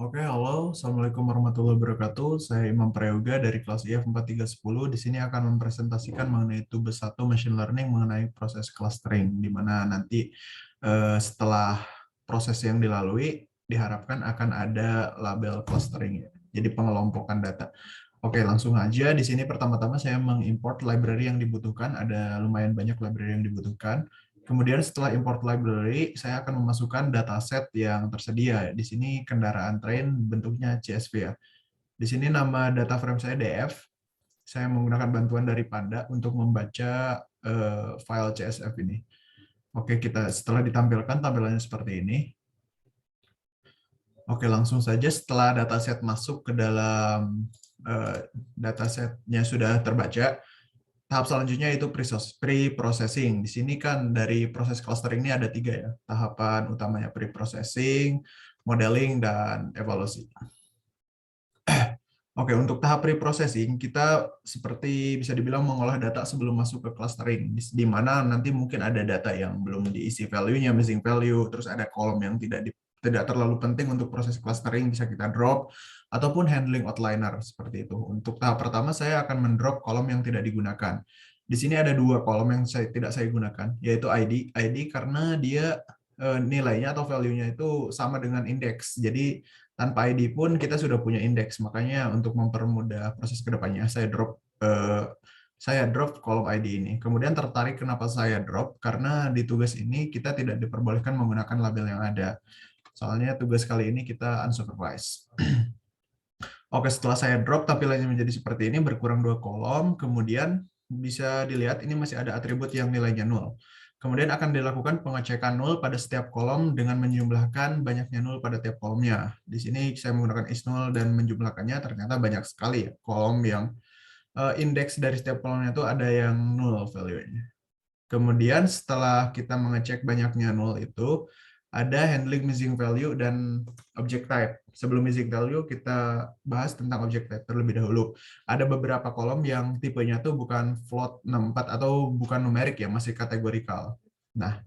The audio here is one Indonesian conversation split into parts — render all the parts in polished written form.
Oke, halo. Assalamualaikum warahmatullahi wabarakatuh. Saya Imam Prayoga dari kelas IF 4310. Di sini akan mempresentasikan mengenai tugas 1 Machine Learning mengenai proses clustering, di mana nanti setelah proses yang dilalui, diharapkan akan ada label clustering, ya. Jadi pengelompokan data. Oke, langsung aja. Di sini pertama-tama saya mengimport library yang dibutuhkan. Ada lumayan banyak library yang dibutuhkan. Kemudian setelah import library, saya akan memasukkan dataset yang tersedia. Di sini kendaraan train bentuknya CSV, ya. Di sini nama data frame saya DF. Saya menggunakan bantuan dari Panda untuk membaca file CSV ini. Oke, kita setelah ditampilkan tampilannya seperti ini. Oke, langsung saja setelah dataset masuk ke dalam datasetnya sudah terbaca, tahap selanjutnya itu pre-processing. Di sini kan dari proses clustering ini ada 3, ya. Tahapan utamanya pre-processing, modeling, dan evaluasi. Oke, untuk tahap pre-processing, kita seperti bisa dibilang mengolah data sebelum masuk ke clustering, di mana nanti mungkin ada data yang belum diisi value-nya, missing value, terus ada kolom yang tidak terlalu penting untuk proses clustering, bisa kita drop, ataupun handling outliner, seperti itu. Untuk tahap pertama, saya akan mendrop kolom yang tidak digunakan. Di sini ada 2 kolom yang tidak saya gunakan, yaitu ID. ID karena dia nilainya atau value-nya itu sama dengan indeks, jadi tanpa ID pun kita sudah punya indeks, makanya untuk mempermudah proses kedepannya saya drop kolom ID ini. Kemudian tertarik kenapa saya drop, karena di tugas ini kita tidak diperbolehkan menggunakan label yang ada. Soalnya tugas kali ini kita unsupervised. Oke, setelah saya drop tampilannya menjadi seperti ini, berkurang 2 kolom, kemudian bisa dilihat ini masih ada atribut yang nilainya 0. Kemudian akan dilakukan pengecekan 0 pada setiap kolom dengan menjumlahkan banyaknya 0 pada tiap kolomnya. Di sini saya menggunakan is0 dan menjumlahkannya, ternyata banyak sekali, ya, kolom yang indeks dari setiap kolomnya itu ada yang 0 value-nya. Kemudian setelah kita mengecek banyaknya 0 itu, ada handling missing value dan object type. Sebelum missing value, kita bahas tentang object type terlebih dahulu. Ada beberapa kolom yang tipenya tuh bukan float 64 atau bukan numerik, ya, masih kategorikal. Nah,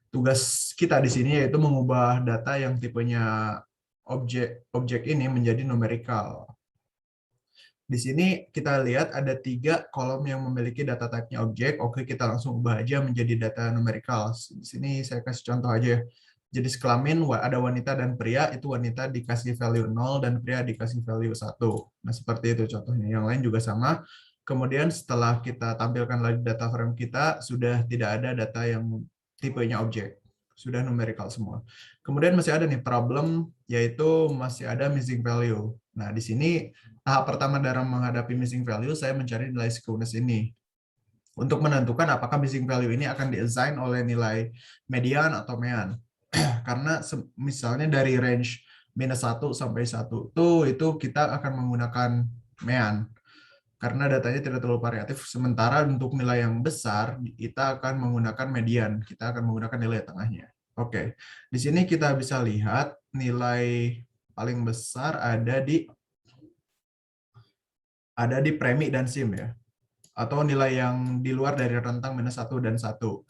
tugas kita di sini yaitu mengubah data yang tipenya objek ini menjadi numerical. Di sini kita lihat ada 3 kolom yang memiliki data type-nya objek. Oke, kita langsung ubah aja menjadi data numerical. Di sini saya kasih contoh aja. Jenis kelamin ada wanita dan pria, itu wanita dikasih value 0 dan pria dikasih value 1. Nah, seperti itu contohnya. Yang lain juga sama. Kemudian setelah kita tampilkan lagi data frame kita, sudah tidak ada data yang tipenya objek. Sudah numerical semua. Kemudian masih ada nih problem, yaitu masih ada missing value. Nah, di sini tahap pertama dalam menghadapi missing value, saya mencari nilai skewness ini. Untuk menentukan apakah missing value ini akan di-assign oleh nilai median atau mean. Karena misalnya dari range -1 sampai 1, itu kita akan menggunakan mean. Karena datanya tidak terlalu variatif, sementara untuk nilai yang besar, kita akan menggunakan median. Kita akan menggunakan nilai tengahnya. Oke, di sini kita bisa lihat nilai paling besar ada di premi dan sim, ya, atau nilai yang di luar dari rentang -1 dan 1.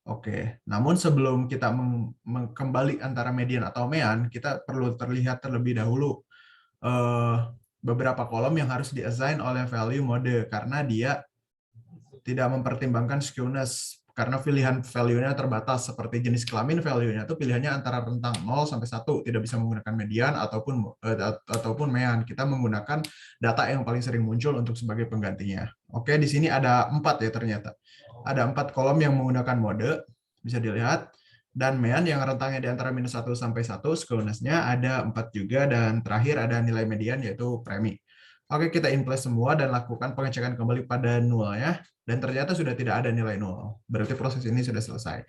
Oke, namun sebelum kita kembali antara median atau mean, kita perlu terlihat terlebih dahulu eh, beberapa kolom yang harus di-assign oleh value mode, karena dia tidak mempertimbangkan skewness, karena pilihan value-nya terbatas. Seperti jenis kelamin, value-nya itu pilihannya antara rentang 0 sampai 1, tidak bisa menggunakan median ataupun mean. Kita menggunakan data yang paling sering muncul untuk sebagai penggantinya. Oke, di sini ada 4, ya, ternyata. Ada 4 kolom yang menggunakan mode, bisa dilihat, dan mean yang rentangnya di antara -1 sampai 1, skewness-nya ada 4 juga, dan terakhir ada nilai median, yaitu premi. Oke, kita in place semua dan lakukan pengecekan kembali pada 0, ya. Dan ternyata sudah tidak ada nilai 0. Berarti proses ini sudah selesai.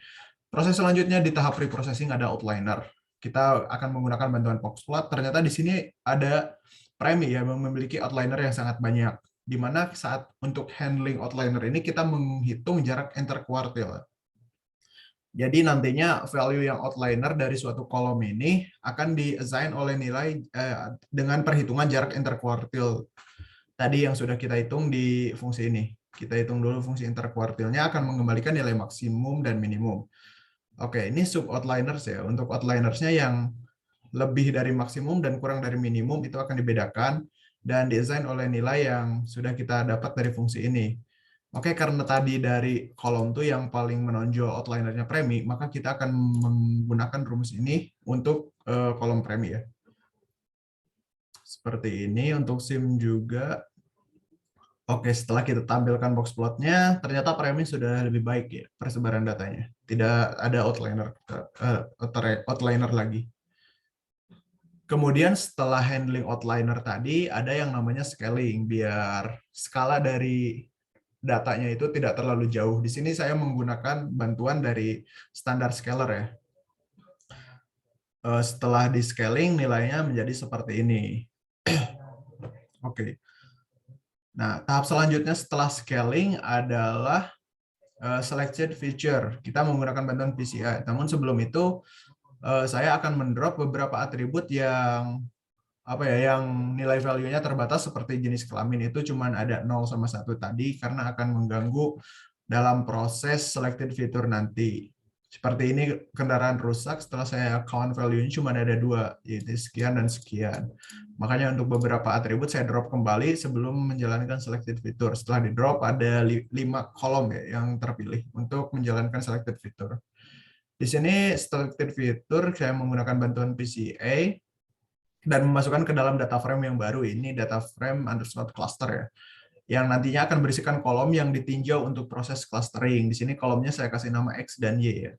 Proses selanjutnya di tahap pre-processing ada outliner. Kita akan menggunakan bantuan Foxplot. Ternyata di sini ada premi yang memiliki outliner yang sangat banyak. Di mana saat untuk handling outliner ini kita menghitung jarak interquartile. Jadi nantinya value yang outliner dari suatu kolom ini akan di-assign oleh nilai dengan perhitungan jarak interquartile tadi yang sudah kita hitung di fungsi ini. Kita hitung dulu fungsi interquartile-nya akan mengembalikan nilai maksimum dan minimum. Oke, ini sub outliners, ya. Untuk outliners-nya yang lebih dari maksimum dan kurang dari minimum itu akan dibedakan dan desain oleh nilai yang sudah kita dapat dari fungsi ini. Oke, karena tadi dari kolom tuh yang paling menonjol outlinernya premi, maka kita akan menggunakan rumus ini untuk kolom premi ya. Seperti ini untuk SIM juga. Oke, setelah kita tampilkan box plotnya, ternyata premi sudah lebih baik ya persebaran datanya. Tidak ada outliner lagi. Kemudian setelah handling outliner tadi, ada yang namanya scaling, biar skala dari datanya itu tidak terlalu jauh. Di sini saya menggunakan bantuan dari standar scaler ya. Setelah di scaling, nilainya menjadi seperti ini. Oke. Nah, tahap selanjutnya setelah scaling adalah selected feature. Kita menggunakan bantuan PCI. Namun sebelum itu, saya akan mendrop beberapa atribut yang yang nilai value-nya terbatas seperti jenis kelamin itu cuma ada 0 sama 1 tadi karena akan mengganggu dalam proses selected feature nanti. Seperti ini kendaraan rusak setelah saya count value-nya cuma ada 2, yaitu sekian dan sekian. Makanya untuk beberapa atribut saya drop kembali sebelum menjalankan selected feature. Setelah di drop ada 5 kolom ya yang terpilih untuk menjalankan selected feature. Di sini selected feature saya menggunakan bantuan PCA dan memasukkan ke dalam data frame yang baru. Ini data frame underscore cluster ya, yang nantinya akan berisikan kolom yang ditinjau untuk proses clustering. Di sini kolomnya saya kasih nama X dan Y ya.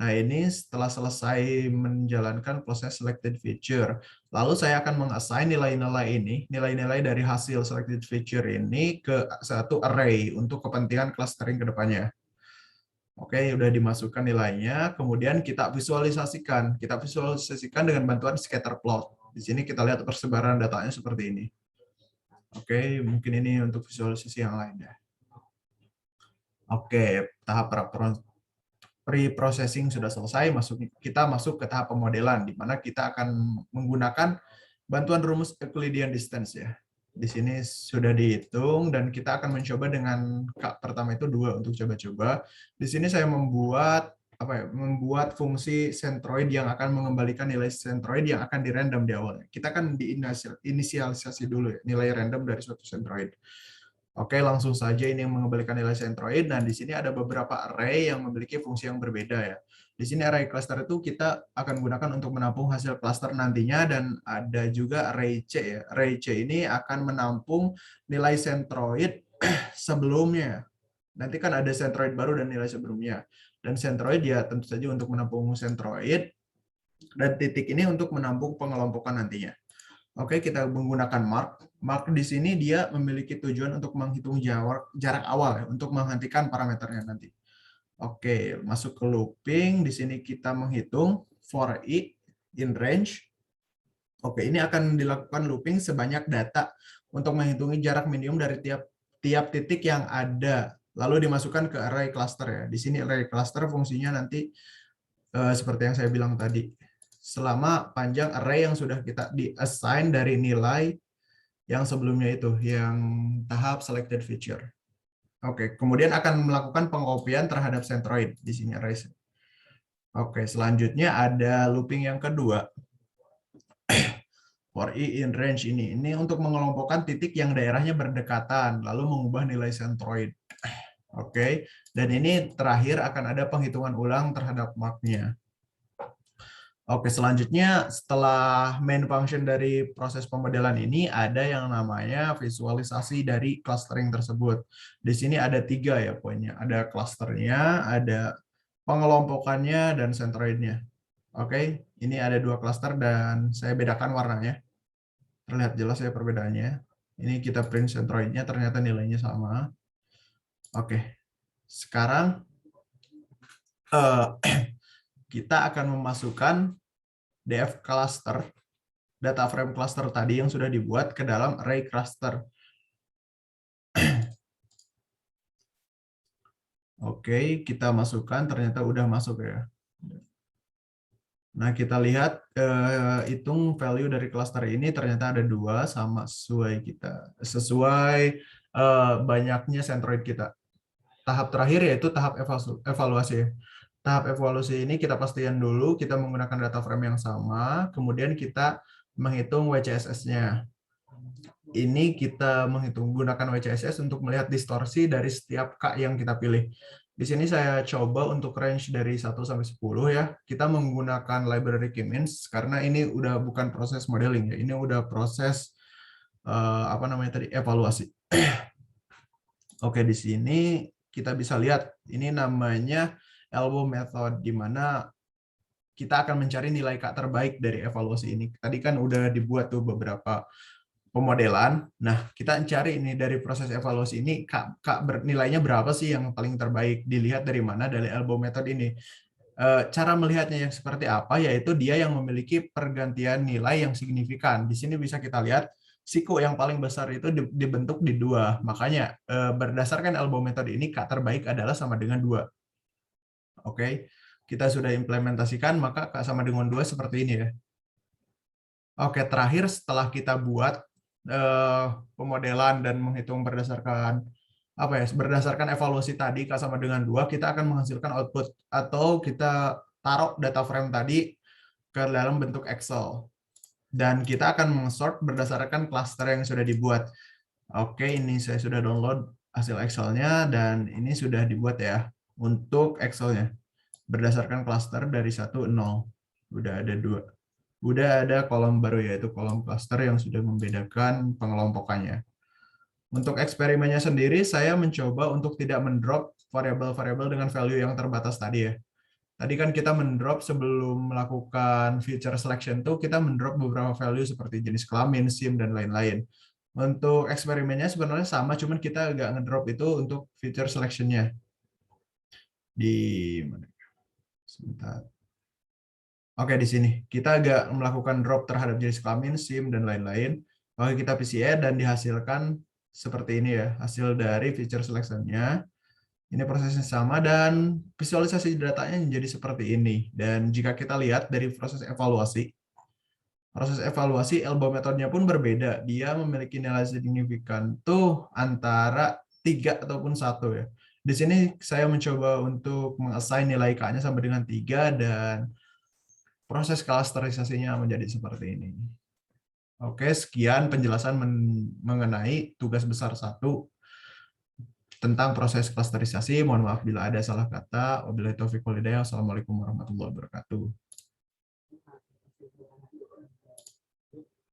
Nah, ini setelah selesai menjalankan proses selected feature, lalu saya akan mengassign nilai-nilai ini, nilai-nilai dari hasil selected feature ini ke satu array untuk kepentingan clustering ke depannya. Oke, udah dimasukkan nilainya, kemudian kita visualisasikan. Kita visualisasikan dengan bantuan scatter plot. Di sini kita lihat persebaran datanya seperti ini. Oke, mungkin ini untuk visualisasi yang lainnya. Oke, tahap pre-processing sudah selesai, kita masuk ke tahap pemodelan, di mana kita akan menggunakan bantuan rumus Euclidean distance ya. Di sini sudah dihitung dan kita akan mencoba dengan pertama itu 2 untuk coba-coba. Di sini saya membuat membuat fungsi centroid yang akan mengembalikan nilai centroid yang akan dirandom di awalnya. Kita akan diinisialisasi dulu ya, nilai random dari suatu centroid. Oke, langsung saja ini yang mengembalikan nilai centroid. Nah, di sini ada beberapa array yang memiliki fungsi yang berbeda ya. Di sini array cluster itu kita akan gunakan untuk menampung hasil cluster nantinya, dan ada juga array C ya. Array C ini akan menampung nilai centroid sebelumnya. Nanti kan ada centroid baru dan nilai sebelumnya. Dan centroid ya tentu saja untuk menampung centroid, dan titik ini untuk menampung pengelompokan nantinya. Oke, kita menggunakan mark. Mark di sini dia memiliki tujuan untuk menghitung jarak awal ya, untuk menghentikan parameternya nanti. Oke, masuk ke looping. Di sini kita menghitung for i in range. Oke, ini akan dilakukan looping sebanyak data untuk menghitungi jarak minimum dari tiap titik yang ada. Lalu dimasukkan ke array cluster ya. Di sini array cluster fungsinya nanti seperti yang saya bilang tadi, selama panjang array yang sudah kita di-assign dari nilai yang sebelumnya itu, yang tahap selected feature. Oke, kemudian akan melakukan pengopian terhadap centroid di sini array. Oke, selanjutnya ada looping yang kedua. For i in range ini untuk mengelompokkan titik yang daerahnya berdekatan, lalu mengubah nilai centroid. Oke, dan ini terakhir akan ada penghitungan ulang terhadap marknya. Oke, selanjutnya setelah main function dari proses pemodelan ini ada yang namanya visualisasi dari clustering tersebut. Di sini ada 3 ya poinnya. Ada clusternya, ada pengelompokannya, dan centroidnya. Oke, ini ada 2 cluster dan saya bedakan warnanya. Terlihat jelas ya perbedaannya. Ini kita print centroidnya, ternyata nilainya sama. Oke, sekarang kita akan memasukkan df cluster, data frame cluster tadi yang sudah dibuat ke dalam array cluster. Oke, kita masukkan, ternyata udah masuk ya. Nah, kita lihat hitung value dari cluster ini ternyata ada 2 sama sesuai banyaknya centroid kita. Tahap terakhir yaitu tahap evaluasi. Tahap evaluasi ini kita pastikan dulu kita menggunakan data frame yang sama, kemudian kita menghitung WCSS-nya. Ini kita gunakan WCSS untuk melihat distorsi dari setiap K yang kita pilih. Di sini saya coba untuk range dari 1 sampai 10 ya. Kita menggunakan library K-means karena ini udah bukan proses modeling ya. Ini udah proses apa namanya tadi, evaluasi. Oke, di sini kita bisa lihat ini namanya elbow method, di mana kita akan mencari nilai K terbaik dari evaluasi ini. Tadi kan udah dibuat tuh beberapa pemodelan. Nah, kita cari ini dari proses evaluasi ini, nilainya berapa sih yang paling terbaik? Dilihat dari mana? Dari elbow method ini. Cara melihatnya yang seperti apa, yaitu dia yang memiliki pergantian nilai yang signifikan. Di sini bisa kita lihat, siku yang paling besar itu dibentuk di 2. Makanya, berdasarkan elbow method ini, K terbaik adalah sama dengan 2. Oke, kita sudah implementasikan, maka K sama dengan 2 seperti ini ya. Oke, terakhir setelah kita buat pemodelan dan menghitung berdasarkan berdasarkan evaluasi tadi K sama dengan 2, kita akan menghasilkan output atau kita taruh data frame tadi ke dalam bentuk Excel. Dan kita akan meng-sort berdasarkan cluster yang sudah dibuat. Oke, ini saya sudah download hasil Excel-nya dan ini sudah dibuat ya untuk Excel-nya. Berdasarkan cluster dari 1, 0. Udah ada 2. Udah ada kolom baru, yaitu kolom cluster yang sudah membedakan pengelompokannya. Untuk eksperimennya sendiri, saya mencoba untuk tidak mendrop variabel-variabel dengan value yang terbatas tadi ya. Tadi kan kita mendrop sebelum melakukan feature selection tuh, kita mendrop beberapa value seperti jenis kelamin, SIM, dan lain-lain. Untuk eksperimennya sebenarnya sama, cuman kita agak ngedrop itu untuk feature selection-nya. Di mana? Sebentar. Oke, di sini kita agak melakukan drop terhadap jenis kelamin, SIM, dan lain-lain. Oke, kita PCR dan dihasilkan seperti ini ya, hasil dari feature selection-nya. Ini prosesnya sama dan visualisasi datanya menjadi seperti ini. Dan jika kita lihat dari proses evaluasi elbow metodenya pun berbeda. Dia memiliki nilai signifikan tuh antara 3 ataupun 1 ya. Di sini saya mencoba untuk meng-assign nilai K-nya sampai dengan 3 dan proses klasterisasinya menjadi seperti ini. Oke, sekian penjelasan mengenai tugas besar 1 tentang proses klasterisasi. Mohon maaf bila ada salah kata. Wabillahi taufiq wal hidayah. Wassalamualaikum warahmatullahi wabarakatuh.